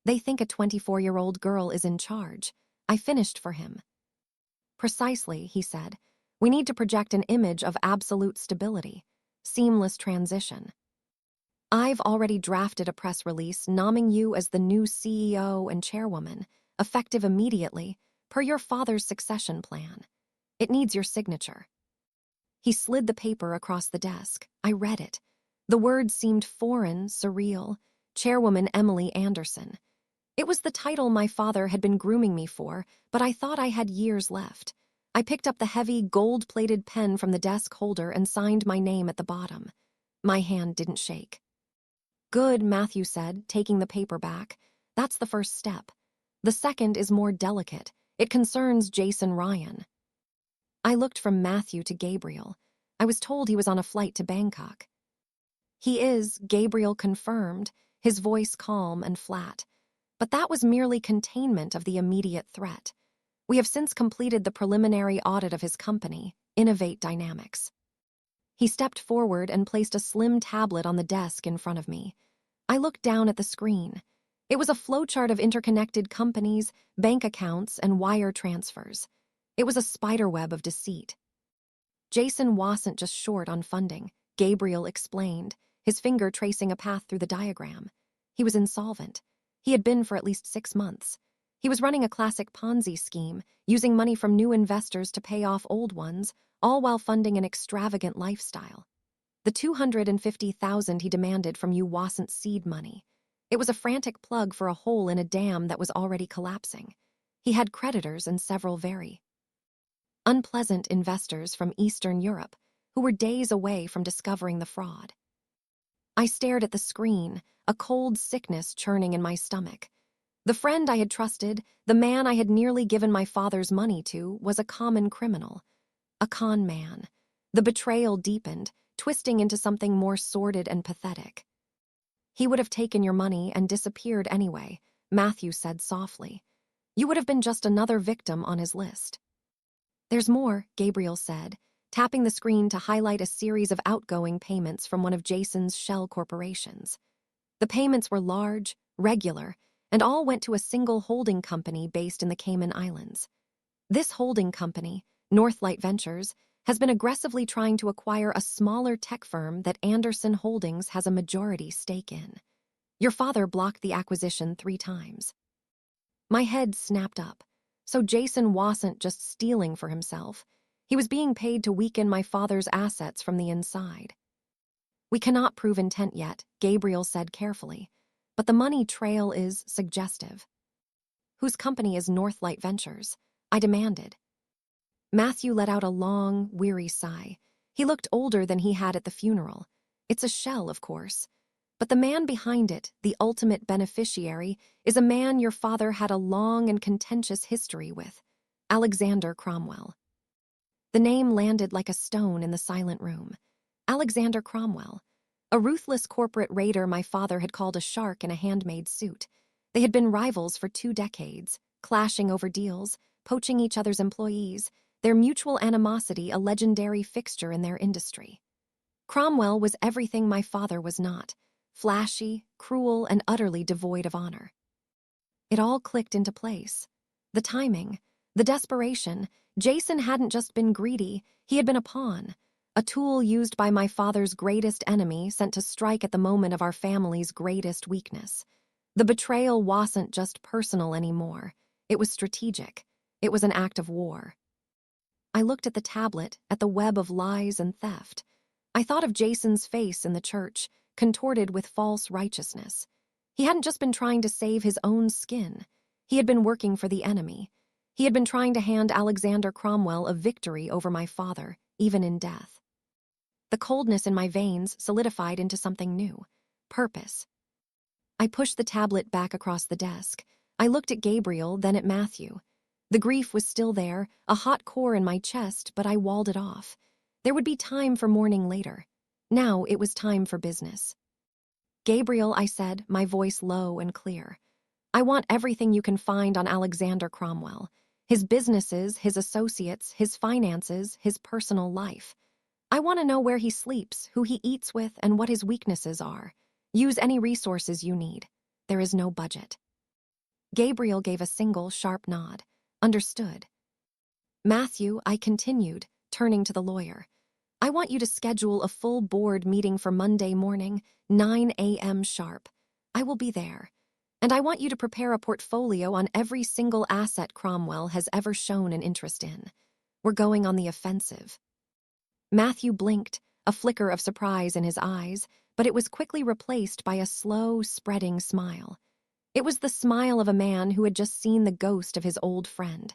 They think a 24-year-old girl is in charge. I finished for him." "Precisely," he said. "We need to project an image of absolute stability, seamless transition. I've already drafted a press release nomming you as the new CEO and chairwoman, effective immediately, per your father's succession plan. It needs your signature." He slid the paper across the desk. I read it. The words seemed foreign, surreal. Chairwoman Emily Anderson. It was the title my father had been grooming me for, but I thought I had years left. I picked up the heavy, gold-plated pen from the desk holder and signed my name at the bottom. My hand didn't shake. "Good," Matthew said, taking the paper back. "That's the first step. The second is more delicate. It concerns Jason Ryan." I looked from Matthew to Gabriel. I was told he was on a flight to Bangkok. "He is," Gabriel confirmed, his voice calm and flat. "But that was merely containment of the immediate threat. We have since completed the preliminary audit of his company, Innovate Dynamics." He stepped forward and placed a slim tablet on the desk in front of me. I looked down at the screen. It was a flowchart of interconnected companies, bank accounts, and wire transfers. It was a spiderweb of deceit. "Jason wasn't just short on funding," Gabriel explained, his finger tracing a path through the diagram. "He was insolvent. He had been for at least 6 months. He was running a classic Ponzi scheme, using money from new investors to pay off old ones, all while funding an extravagant lifestyle. The $250,000 he demanded from you wasn't seed money. It was a frantic plug for a hole in a dam that was already collapsing. He had creditors and several very unpleasant investors from Eastern Europe who were days away from discovering the fraud." I stared at the screen, a cold sickness churning in my stomach. The friend I had trusted, the man I had nearly given my father's money to, was a common criminal. A con man. The betrayal deepened, twisting into something more sordid and pathetic. "He would have taken your money and disappeared anyway," Matthew said softly. "You would have been just another victim on his list." "There's more," Gabriel said, tapping the screen to highlight a series of outgoing payments from one of Jason's shell corporations. The payments were large, regular, and all went to a single holding company based in the Cayman Islands. This holding company, Northlight Ventures, has been aggressively trying to acquire a smaller tech firm that Anderson Holdings has a majority stake in. Your father blocked the acquisition 3 times. My head snapped up. So Jason wasn't just stealing for himself. He was being paid to weaken my father's assets from the inside. "We cannot prove intent yet," Gabriel said carefully, "but the money trail is suggestive." "Whose company is Northlight Ventures?" I demanded. Matthew let out a long, weary sigh. He looked older than he had at the funeral. It's a shell, of course. But the man behind it, the ultimate beneficiary, is a man your father had a long and contentious history with, Alexander Cromwell. The name landed like a stone in the silent room. Alexander Cromwell, a ruthless corporate raider my father had called a shark in a handmade suit. They had been rivals for 2 decades, clashing over deals, poaching each other's employees, their mutual animosity a legendary fixture in their industry. Cromwell was everything my father was not, flashy, cruel, and utterly devoid of honor. It all clicked into place. The timing, the desperation. Jason hadn't just been greedy, he had been a pawn, a tool used by my father's greatest enemy sent to strike at the moment of our family's greatest weakness. The betrayal wasn't just personal anymore. It was strategic. It was an act of war. I looked at the tablet, at the web of lies and theft. I thought of Jason's face in the church, contorted with false righteousness. He hadn't just been trying to save his own skin. He had been working for the enemy. He had been trying to hand Alexander Cromwell a victory over my father, even in death. The coldness in my veins solidified into something new. Purpose. I pushed the tablet back across the desk. I looked at Gabriel, then at Matthew. The grief was still there, a hot core in my chest, but I walled it off. There would be time for mourning later. Now it was time for business. Gabriel, I said, my voice low and clear. I want everything you can find on Alexander Cromwell. His businesses, his associates, his finances, his personal life. I want to know where he sleeps, who he eats with, and what his weaknesses are. Use any resources you need. There is no budget. Gabriel gave a single, sharp nod. Understood. Matthew, I continued, turning to the lawyer. I want you to schedule a full board meeting for Monday morning, 9 a.m. sharp. I will be there. And I want you to prepare a portfolio on every single asset Cromwell has ever shown an interest in. We're going on the offensive. Matthew blinked, a flicker of surprise in his eyes, but it was quickly replaced by a slow, spreading smile. It was the smile of a man who had just seen the ghost of his old friend.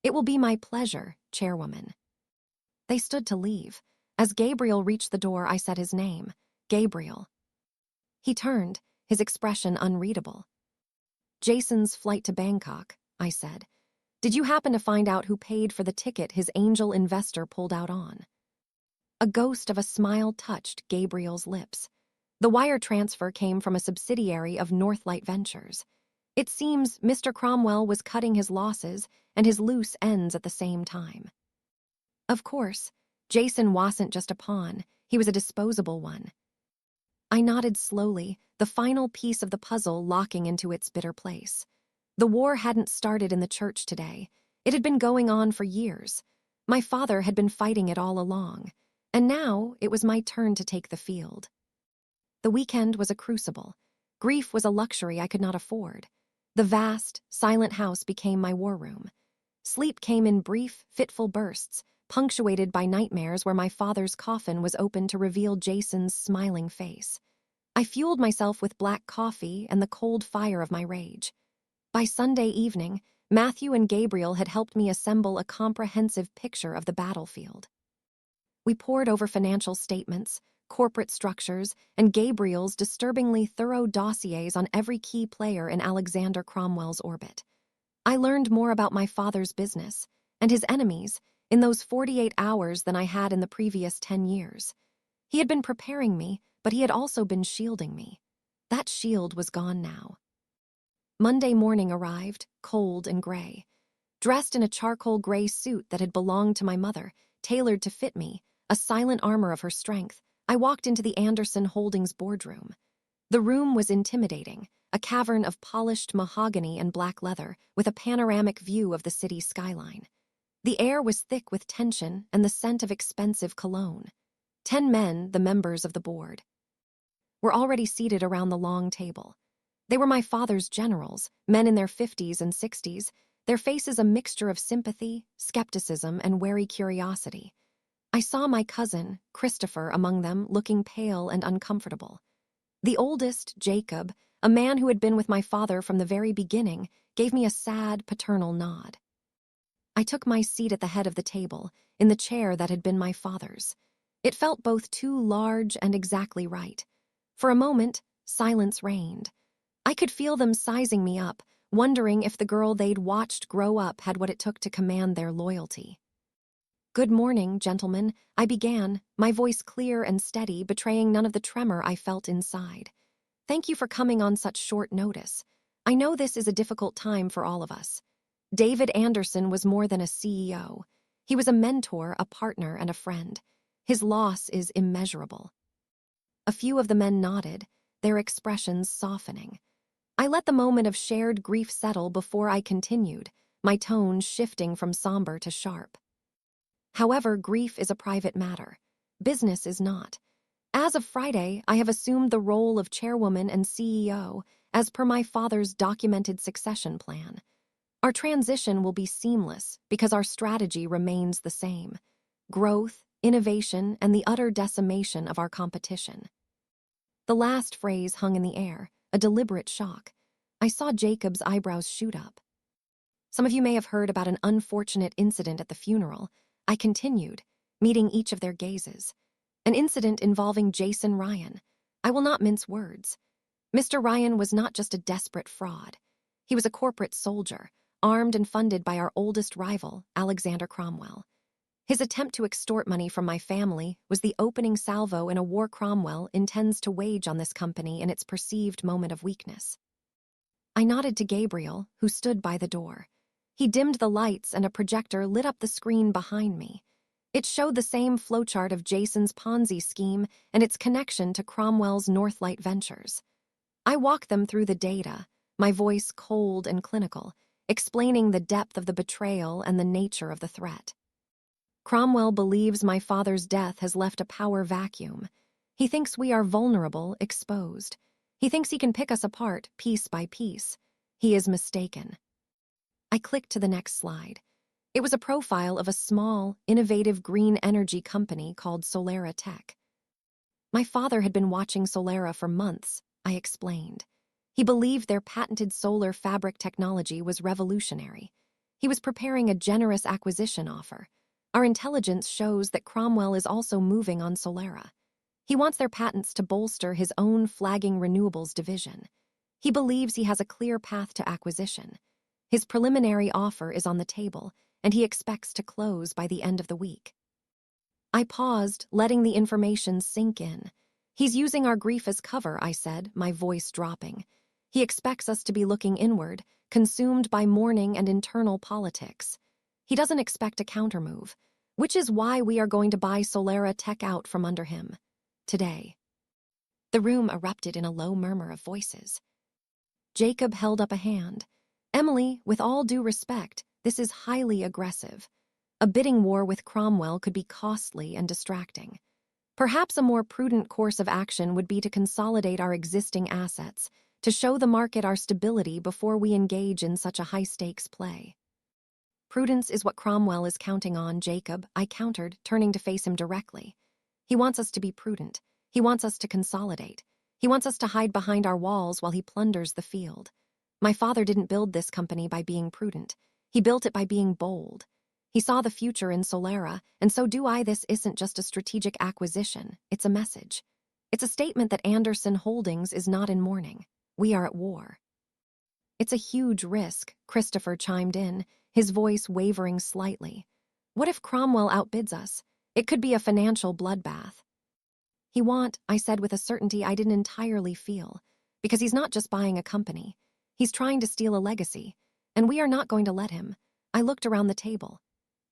It will be my pleasure, Chairwoman. They stood to leave. As Gabriel reached the door, I said his name, Gabriel. He turned, his expression unreadable. Jason's flight to Bangkok, I said. Did you happen to find out who paid for the ticket his angel investor pulled out on? A ghost of a smile touched Gabriel's lips. The wire transfer came from a subsidiary of Northlight Ventures. It seems Mr. Cromwell was cutting his losses and his loose ends at the same time. Of course, Jason wasn't just a pawn, he was a disposable one. I nodded slowly, the final piece of the puzzle locking into its bitter place. The war hadn't started in the church today. It had been going on for years. My father had been fighting it all along, and now it was my turn to take the field. The weekend was a crucible. Grief was a luxury I could not afford. The vast, silent house became my war room. Sleep came in brief, fitful bursts, punctuated by nightmares where my father's coffin was open to reveal Jason's smiling face. I fueled myself with black coffee and the cold fire of my rage. By Sunday evening, Matthew and Gabriel had helped me assemble a comprehensive picture of the battlefield. We pored over financial statements, corporate structures, and Gabriel's disturbingly thorough dossiers on every key player in Alexander Cromwell's orbit. I learned more about my father's business and his enemies in those 48 hours than I had in the previous 10 years. He had been preparing me, but he had also been shielding me. That shield was gone now. Monday morning arrived, cold and gray. Dressed in a charcoal gray suit that had belonged to my mother, tailored to fit me, a silent armor of her strength, I walked into the Anderson Holdings boardroom. The room was intimidating, a cavern of polished mahogany and black leather with a panoramic view of the city skyline. The air was thick with tension and the scent of expensive cologne. 10 men, the members of the board, were already seated around the long table. They were my father's generals, men in their 50s and 60s, their faces a mixture of sympathy, skepticism, and wary curiosity. I saw my cousin, Christopher, among them, looking pale and uncomfortable. The oldest, Jacob, a man who had been with my father from the very beginning, gave me a sad, paternal nod. I took my seat at the head of the table, in the chair that had been my father's. It felt both too large and exactly right. For a moment, silence reigned. I could feel them sizing me up, wondering if the girl they'd watched grow up had what it took to command their loyalty. "Good morning, gentlemen," I began, my voice clear and steady, betraying none of the tremor I felt inside. "Thank you for coming on such short notice. I know this is a difficult time for all of us." David Anderson was more than a CEO. He was a mentor, a partner, and a friend. His loss is immeasurable. A few of the men nodded, their expressions softening. I let the moment of shared grief settle before I continued, my tone shifting from somber to sharp. "However, grief is a private matter. Business is not. As of Friday, I have assumed the role of chairwoman and CEO, as per my father's documented succession plan. Our transition will be seamless because our strategy remains the same: growth, innovation, and the utter decimation of our competition." The last phrase hung in the air, a deliberate shock. I saw Jacob's eyebrows shoot up. "Some of you may have heard about an unfortunate incident at the funeral," I continued, meeting each of their gazes. "An incident involving Jason Ryan. I will not mince words. Mr. Ryan was not just a desperate fraud. He was a corporate soldier, armed and funded by our oldest rival, Alexander Cromwell. His attempt to extort money from my family was the opening salvo in a war Cromwell intends to wage on this company in its perceived moment of weakness." I nodded to Gabriel, who stood by the door. He dimmed the lights and a projector lit up the screen behind me. It showed the same flowchart of Jason's Ponzi scheme and its connection to Cromwell's Northlight Ventures. I walked them through the data, my voice cold and clinical, explaining the depth of the betrayal and the nature of the threat. "Cromwell believes my father's death has left a power vacuum. He thinks we are vulnerable, exposed. He thinks he can pick us apart, piece by piece. He is mistaken." I clicked to the next slide. It was a profile of a small, innovative green energy company called Solera Tech. My father had been watching Solera for months, I explained. He believed their patented solar fabric technology was revolutionary. He was preparing a generous acquisition offer. Our intelligence shows that Cromwell is also moving on Solera. He wants their patents to bolster his own flagging renewables division. He believes he has a clear path to acquisition. His preliminary offer is on the table, and he expects to close by the end of the week. I paused, letting the information sink in. "He's using our grief as cover," I said, my voice dropping. "He expects us to be looking inward, consumed by mourning and internal politics. He doesn't expect a countermove, which is why we are going to buy Solera Tech out from under him. Today." The room erupted in a low murmur of voices. Jacob held up a hand. "Emily, with all due respect, this is highly aggressive. A bidding war with Cromwell could be costly and distracting. Perhaps a more prudent course of action would be to consolidate our existing assets, to show the market our stability before we engage in such a high-stakes play." "Prudence is what Cromwell is counting on, Jacob," I countered, turning to face him directly. "He wants us to be prudent. He wants us to consolidate. He wants us to hide behind our walls while he plunders the field. My father didn't build this company by being prudent. He built it by being bold. He saw the future in Solera, and so do I. This isn't just a strategic acquisition, it's a message. It's a statement that Anderson Holdings is not in mourning. We are at war." "It's a huge risk," Christopher chimed in, his voice wavering slightly. "What if Cromwell outbids us? It could be a financial bloodbath." I said with a certainty I didn't entirely feel, because he's not just buying a company. He's trying to steal a legacy, and we are not going to let him." I looked around the table.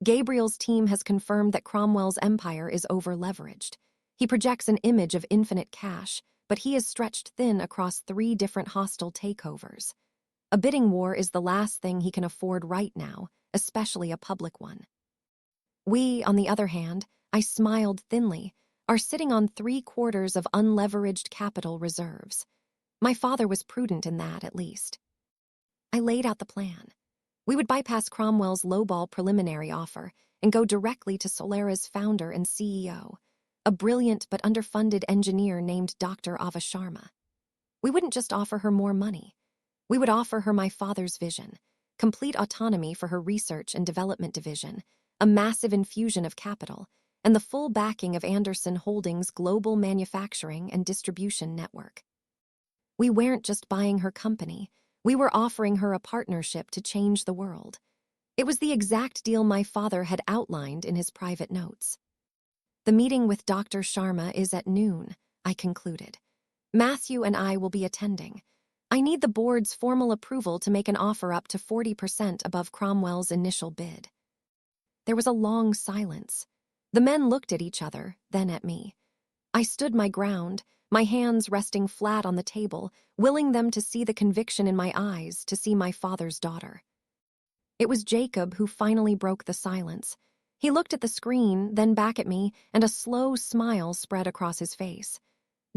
Gabriel's team has confirmed that Cromwell's empire is over-leveraged. He projects an image of infinite cash, but he is stretched thin across 3 different hostile takeovers. A bidding war is the last thing he can afford right now, especially a public one. We, on the other hand, I smiled thinly, are sitting on 3/4 of unleveraged capital reserves. My father was prudent in that, at least. I laid out the plan. We would bypass Cromwell's lowball preliminary offer and go directly to Solera's founder and CEO, a brilliant but underfunded engineer named Dr. Avasharma. We wouldn't just offer her more money. We would offer her my father's vision, complete autonomy for her research and development division, a massive infusion of capital, and the full backing of Anderson Holdings' global manufacturing and distribution network. We weren't just buying her company, we were offering her a partnership to change the world. It was the exact deal my father had outlined in his private notes. The meeting with Dr. Sharma is at noon, I concluded. Matthew and I will be attending. I need the board's formal approval to make an offer up to 40% above Cromwell's initial bid. There was a long silence. The men looked at each other, then at me. I stood my ground, my hands resting flat on the table, willing them to see the conviction in my eyes, to see my father's daughter. It was Jacob who finally broke the silence. He looked at the screen, then back at me, and a slow smile spread across his face.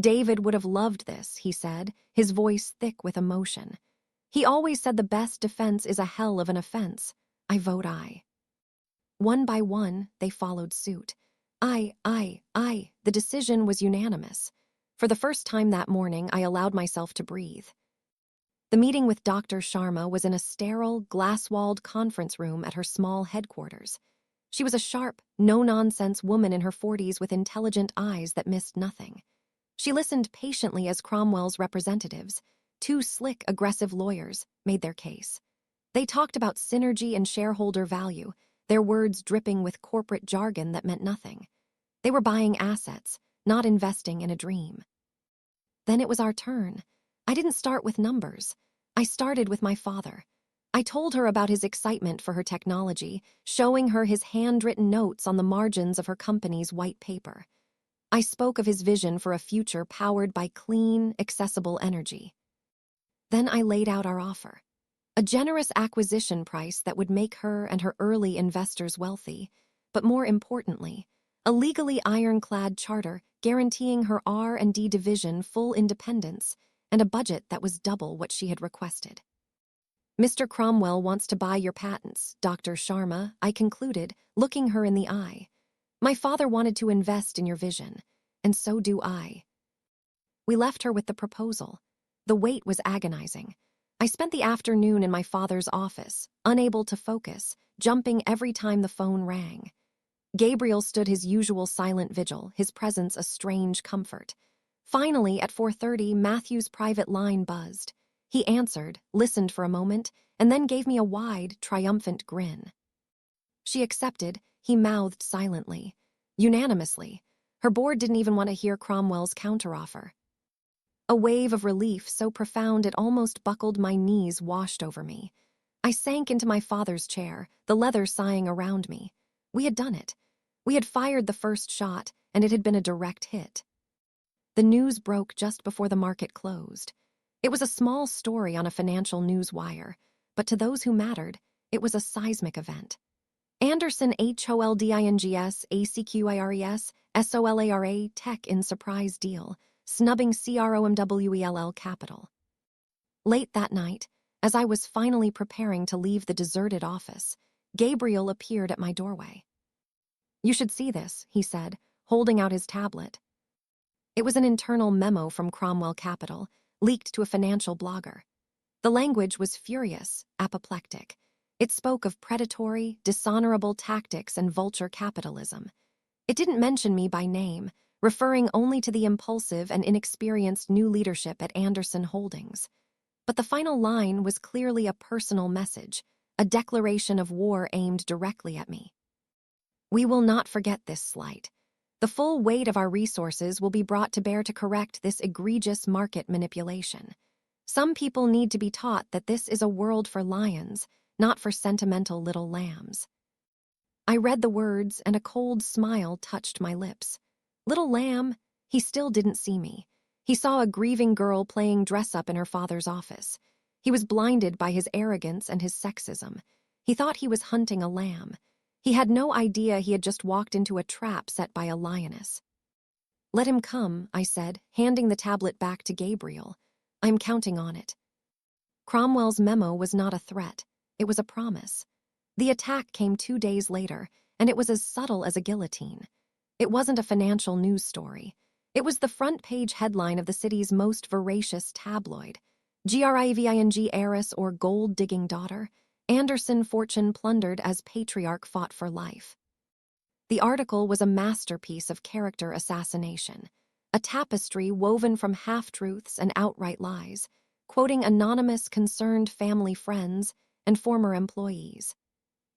David would have loved this, he said, his voice thick with emotion. He always said the best defense is a hell of an offense. I vote aye. One by one, they followed suit. Aye. The decision was unanimous. For the first time that morning, I allowed myself to breathe. The meeting with Dr. Sharma was in a sterile, glass-walled conference room at her small headquarters. She was a sharp, no-nonsense woman in her 40s with intelligent eyes that missed nothing. She listened patiently as Cromwell's representatives, two slick, aggressive lawyers, made their case. They talked about synergy and shareholder value, their words dripping with corporate jargon that meant nothing. They were buying assets, not investing in a dream. Then it was our turn. I didn't start with numbers. I started with my father. I told her about his excitement for her technology, showing her his handwritten notes on the margins of her company's white paper. I spoke of his vision for a future powered by clean, accessible energy. Then I laid out our offer. A generous acquisition price that would make her and her early investors wealthy, but more importantly, a legally ironclad charter guaranteeing her R&D division full independence and a budget that was double what she had requested. Mr. Cromwell wants to buy your patents, Dr. Sharma, I concluded, looking her in the eye. My father wanted to invest in your vision, and so do I. We left her with the proposal. The wait was agonizing. I spent the afternoon in my father's office, unable to focus, jumping every time the phone rang. Gabriel stood his usual silent vigil, his presence a strange comfort. Finally, at 4:30, Matthew's private line buzzed. He answered, listened for a moment, and then gave me a wide, triumphant grin. She accepted, he mouthed silently. Unanimously. Her board didn't even want to hear Cromwell's counteroffer. A wave of relief so profound it almost buckled my knees washed over me. I sank into my father's chair, the leather sighing around me. We had done it. We had fired the first shot, and it had been a direct hit. The news broke just before the market closed. It was a small story on a financial news wire, but to those who mattered, it was a seismic event. Anderson Holdings Acquirs Solara Tech in surprise deal, snubbing Cromwell Capital. Late that night, as I was finally preparing to leave the deserted office, Gabriel appeared at my doorway. You should see this, he said, holding out his tablet. It was an internal memo from Cromwell Capital, leaked to a financial blogger. The language was furious, apoplectic. It spoke of predatory, dishonorable tactics and vulture capitalism. It didn't mention me by name, referring only to the impulsive and inexperienced new leadership at Anderson Holdings. But the final line was clearly a personal message, a declaration of war aimed directly at me. We will not forget this slight. The full weight of our resources will be brought to bear to correct this egregious market manipulation. Some people need to be taught that this is a world for lions, not for sentimental little lambs. I read the words, and a cold smile touched my lips. Little lamb, he still didn't see me. He saw a grieving girl playing dress-up in her father's office. He was blinded by his arrogance and his sexism. He thought he was hunting a lamb. He had no idea he had just walked into a trap set by a lioness. Let him come, I said, handing the tablet back to Gabriel. I'm counting on it. Cromwell's memo was not a threat. It was a promise. The attack came 2 days later, and it was as subtle as a guillotine. It wasn't a financial news story. It was the front-page headline of the city's most voracious tabloid. Griving heiress or gold-digging daughter, Anderson fortune plundered as patriarch fought for life. The article was a masterpiece of character assassination, a tapestry woven from half-truths and outright lies, quoting anonymous concerned family friends and former employees.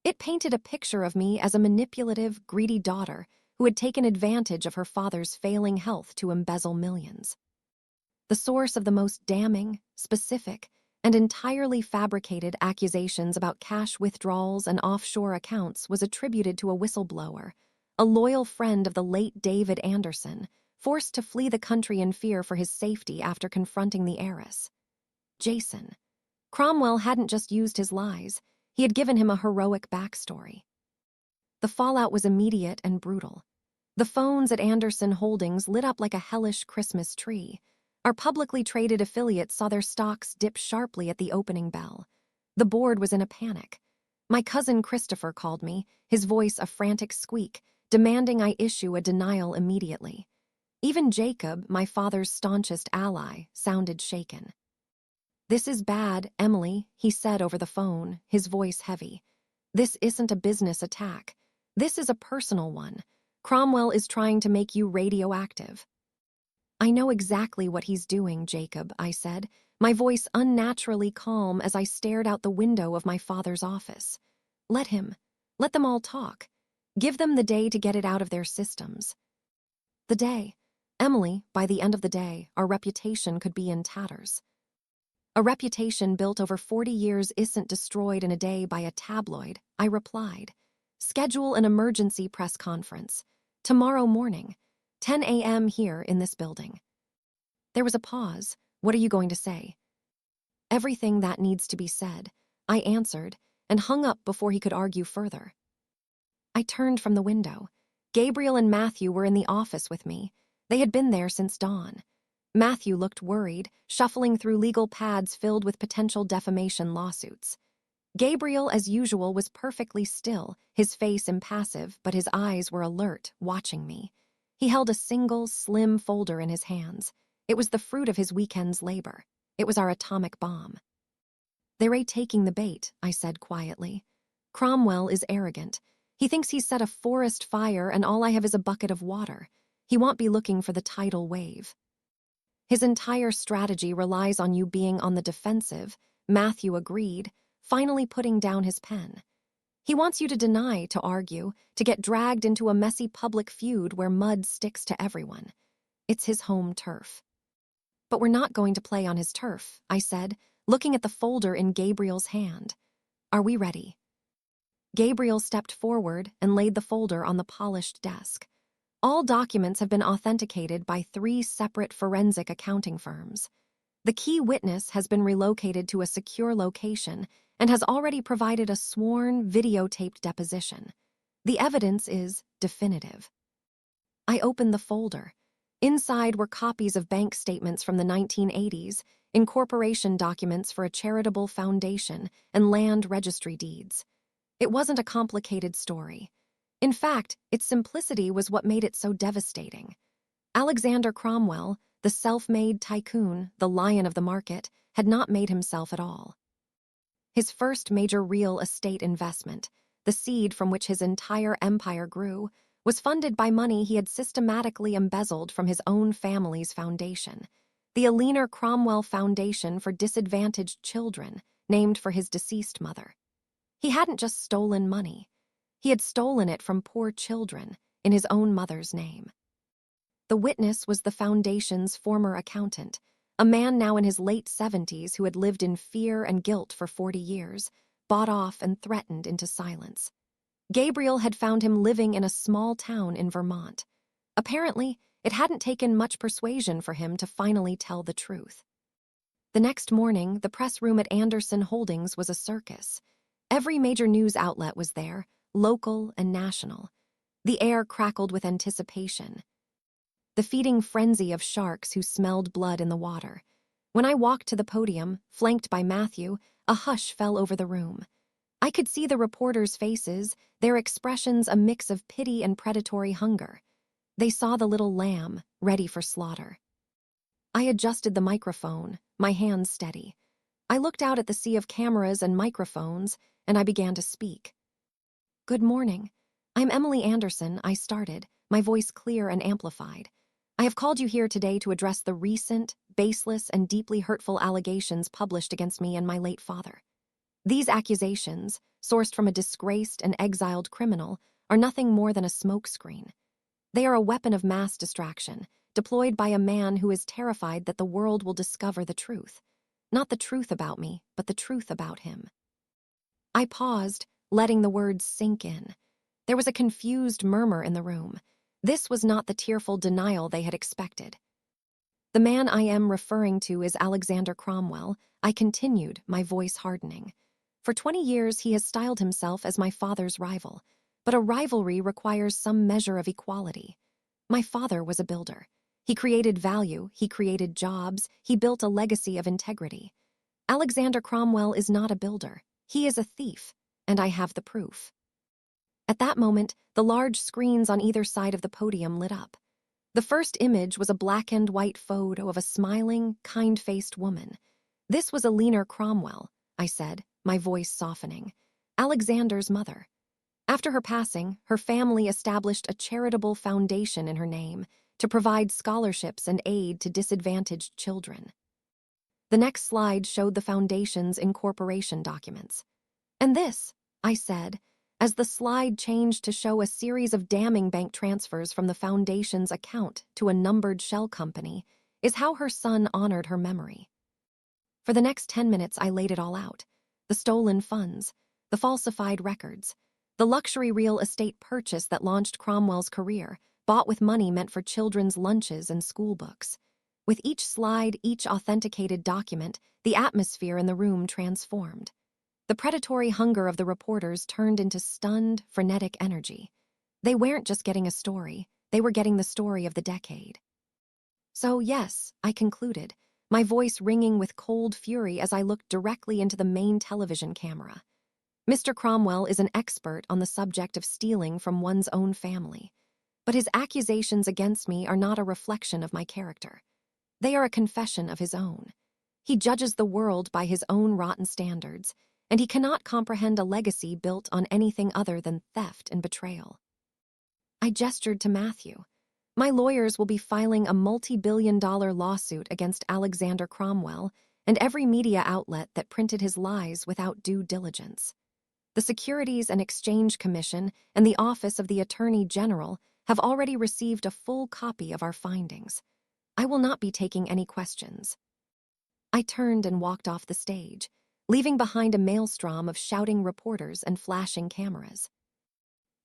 It painted a picture of me as a manipulative, greedy daughter who had taken advantage of her father's failing health to embezzle millions. The source of the most damning, specific, and entirely fabricated accusations about cash withdrawals and offshore accounts was attributed to a whistleblower, a loyal friend of the late David Anderson, forced to flee the country in fear for his safety after confronting the heiress. Jason. Cromwell hadn't just used his lies, he had given him a heroic backstory. The fallout was immediate and brutal. The phones at Anderson Holdings lit up like a hellish Christmas tree. Our publicly traded affiliates saw their stocks dip sharply at the opening bell. The board was in a panic. My cousin Christopher called me, his voice a frantic squeak, demanding I issue a denial immediately. Even Jacob, my father's staunchest ally, sounded shaken. "This is bad, Emily," he said over the phone, his voice heavy. "This isn't a business attack. This is a personal one. Cromwell is trying to make you radioactive." "I know exactly what he's doing, Jacob," I said, my voice unnaturally calm as I stared out the window of my father's office. Let him. Let them all talk. Give them the day to get it out of their systems." The day. Emily, by the end of the day, our reputation could be in tatters. "A reputation built over 40 years isn't destroyed in a day by a tabloid," I replied. "Schedule an emergency press conference. Tomorrow morning, 10 a.m. here in this building." There was a pause. "What are you going to say?" "Everything that needs to be said," I answered, and hung up before he could argue further. I turned from the window. Gabriel and Matthew were in the office with me. They had been there since dawn. Matthew looked worried, shuffling through legal pads filled with potential defamation lawsuits. Gabriel, as usual, was perfectly still, his face impassive, but his eyes were alert, watching me. He held a single, slim folder in his hands. It was the fruit of his weekend's labor. It was our atomic bomb. "They're taking the bait," I said quietly. "Cromwell is arrogant. He thinks he's set a forest fire and all I have is a bucket of water. He won't be looking for the tidal wave. His entire strategy relies on you being on the defensive," Matthew agreed, finally putting down his pen. "He wants you to deny, to argue, to get dragged into a messy public feud where mud sticks to everyone. It's his home turf." "But we're not going to play on his turf," I said, looking at the folder in Gabriel's hand. "Are we ready?" Gabriel stepped forward and laid the folder on the polished desk. All documents have been authenticated by 3 separate forensic accounting firms. The key witness has been relocated to a secure location and has already provided a sworn, videotaped deposition. The evidence is definitive. I opened the folder. Inside were copies of bank statements from the 1980s, incorporation documents for a charitable foundation, and land registry deeds. It wasn't a complicated story. In fact, its simplicity was what made it so devastating. Alexander Cromwell, the self-made tycoon, the lion of the market, had not made himself at all. His first major real estate investment, the seed from which his entire empire grew, was funded by money he had systematically embezzled from his own family's foundation, the Eleanor Cromwell Foundation for Disadvantaged Children, named for his deceased mother. He hadn't just stolen money. He had stolen it from poor children in his own mother's name. The witness was the foundation's former accountant, a man now in his late 70s who had lived in fear and guilt for 40 years, bought off and threatened into silence. Gabriel had found him living in a small town in Vermont. Apparently, it hadn't taken much persuasion for him to finally tell the truth. The next morning, the press room at Anderson Holdings was a circus. Every major news outlet was there, local and national. The air crackled with anticipation. The feeding frenzy of sharks who smelled blood in the water. When I walked to the podium, flanked by Matthew, a hush fell over the room. I could see the reporters' faces, their expressions a mix of pity and predatory hunger. They saw the little lamb, ready for slaughter. I adjusted the microphone, my hands steady. I looked out at the sea of cameras and microphones, and I began to speak. "Good morning. I'm Emily Anderson, I started, my voice clear and amplified. I have called you here today to address the recent, baseless, and deeply hurtful allegations published against me and my late father. These accusations, sourced from a disgraced and exiled criminal, are nothing more than a smokescreen. They are a weapon of mass distraction, deployed by a man who is terrified that the world will discover the truth. Not the truth about me, but the truth about him. I paused, letting the words sink in. There was a confused murmur in the room. This was not the tearful denial they had expected. The man I am referring to is Alexander Cromwell, I continued, my voice hardening. For 20 years he has styled himself as my father's rival, but a rivalry requires some measure of equality. My father was a builder. He created value, he created jobs, he built a legacy of integrity. Alexander Cromwell is not a builder. He is a thief, and I have the proof. At that moment, the large screens on either side of the podium lit up. The first image was a black and white photo of a smiling, kind-faced woman. This was Eleanor Cromwell, I said, my voice softening. Alexander's mother. After her passing, her family established a charitable foundation in her name to provide scholarships and aid to disadvantaged children. The next slide showed the foundation's incorporation documents. And this, I said, as the slide changed to show a series of damning bank transfers from the foundation's account to a numbered shell company, is how her son honored her memory. For the next 10 minutes, I laid it all out. The stolen funds, the falsified records, the luxury real estate purchase that launched Cromwell's career, bought with money meant for children's lunches and school books. With each slide, each authenticated document, the atmosphere in the room transformed. The predatory hunger of the reporters turned into stunned, frenetic energy. They weren't just getting a story, they were getting the story of the decade. So yes, I concluded, my voice ringing with cold fury as I looked directly into the main television camera. Mr. Cromwell is an expert on the subject of stealing from one's own family. But his accusations against me are not a reflection of my character. They are a confession of his own. He judges the world by his own rotten standards, and he cannot comprehend a legacy built on anything other than theft and betrayal. I gestured to Matthew. My lawyers will be filing a multi-billion-dollar lawsuit against Alexander Cromwell and every media outlet that printed his lies without due diligence. The Securities and Exchange Commission and the Office of the Attorney General have already received a full copy of our findings. I will not be taking any questions. I turned and walked off the stage, leaving behind a maelstrom of shouting reporters and flashing cameras.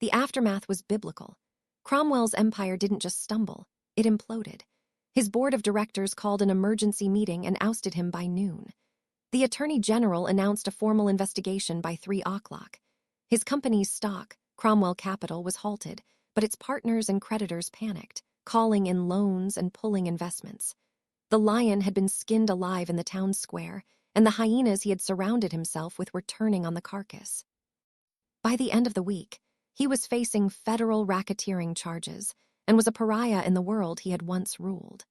The aftermath was biblical. Cromwell's empire didn't just stumble, it imploded. His board of directors called an emergency meeting and ousted him by noon. The Attorney General announced a formal investigation by 3 o'clock. His company's stock, Cromwell Capital, was halted, but its partners and creditors panicked, calling in loans and pulling investments. The lion had been skinned alive in the town square, and the hyenas he had surrounded himself with were turning on the carcass. By the end of the week, he was facing federal racketeering charges and was a pariah in the world he had once ruled.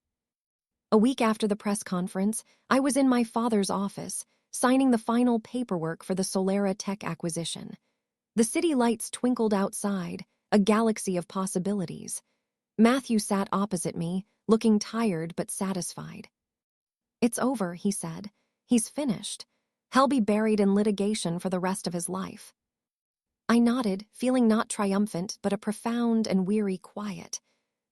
A week after the press conference, I was in my father's office, signing the final paperwork for the Solera Tech acquisition. The city lights twinkled outside, a galaxy of possibilities. Matthew sat opposite me, looking tired but satisfied. "It's over," he said. "He's finished. He'll be buried in litigation for the rest of his life." I nodded, feeling not triumphant, but a profound and weary quiet.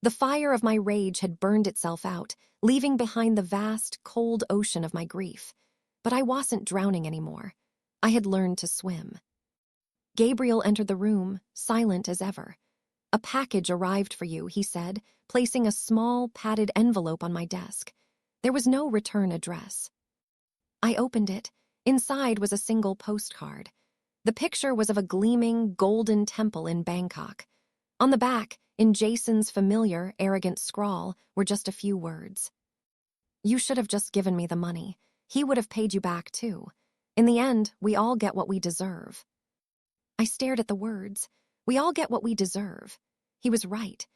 The fire of my rage had burned itself out, leaving behind the vast, cold ocean of my grief. But I wasn't drowning anymore. I had learned to swim. Gabriel entered the room, silent as ever. "A package arrived for you," he said, placing a small, padded envelope on my desk. There was no return address. I opened it. Inside was a single postcard. The picture was of a gleaming, golden temple in Bangkok. On the back, in Jason's familiar, arrogant scrawl, were just a few words. "You should have just given me the money. He would have paid you back, too. In the end, we all get what we deserve." I stared at the words. We all get what we deserve. He was right.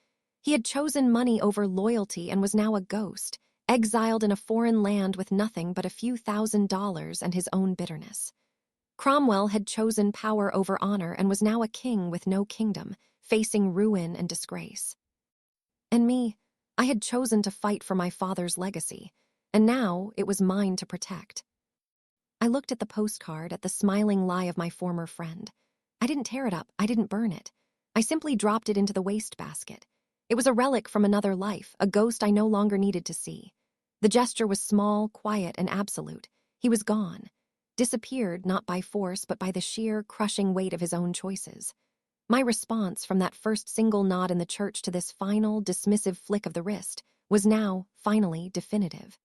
He had chosen money over loyalty and was now a ghost, exiled in a foreign land with nothing but a few $1,000s and his own bitterness. Cromwell had chosen power over honor and was now a king with no kingdom, facing ruin and disgrace. And me, I had chosen to fight for my father's legacy, and now it was mine to protect. I looked at the postcard, at the smiling lie of my former friend. I didn't tear it up, I didn't burn it. I simply dropped it into the wastebasket. It was a relic from another life, a ghost I no longer needed to see. The gesture was small, quiet, and absolute. He was gone. Disappeared not by force, but by the sheer, crushing weight of his own choices. My response from that first single nod in the church to this final, dismissive flick of the wrist was now, finally, definitive.